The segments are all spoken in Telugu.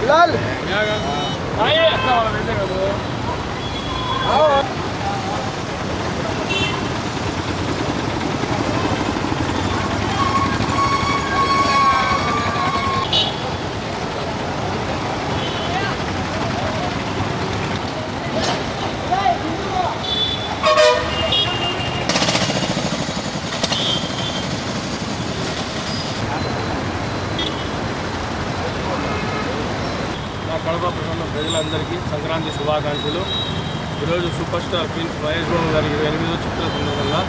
लाल కడప ప్రజలందరికీ సంక్రాంతి శుభాకాంక్షలు. ఈరోజు super star prince Mahesh Babu గారి 28వ చిత్ర సందర్భంగా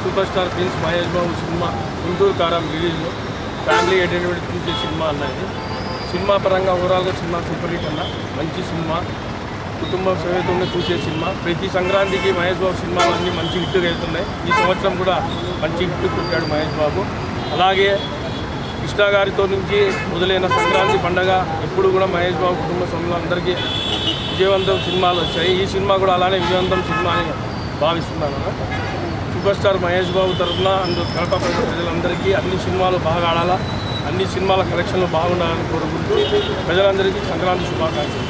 super star prince Mahesh Babu cinema Guntur కారం రిలీజ్ ఫ్యామిలీ ఎంటర్టైన్మెంట్ చూసే సినిమా అన్నది. సినిమా పరంగా ఓవరాల్గా సినిమా సూపర్ హిట్ అన్న, మంచి సినిమా, కుటుంబం సమేతంగా చూసే సినిమా. ప్రతి సంక్రాంతికి మహేష్ బాబు సినిమాలు అన్నీ మంచి హిట్గా వెళ్తున్నాయి. ఈ సంవత్సరం కూడా మంచి హిట్ కొట్టాడు మహేష్ బాబు. అలాగే కృష్ణ గారితో నుంచి మొదలైన సంక్రాంతి పండగ ఎప్పుడు కూడా మహేష్ బాబు కుటుంబ సభ్యులు అందరికీ విజయవంతం సినిమాలు వచ్చాయి. ఈ సినిమా కూడా అలానే విజయవంతం సినిమా అని భావిస్తున్నాను. సూపర్ స్టార్ మహేష్ బాబు తరఫున కడప ప్రజలందరికీ అన్ని సినిమాలు బాగా ఆడాలా, అన్ని సినిమాల కలెక్షన్లు బాగుండాలని కోరుకుంటూ ప్రజలందరికీ సంక్రాంతి శుభాకాంక్షలు.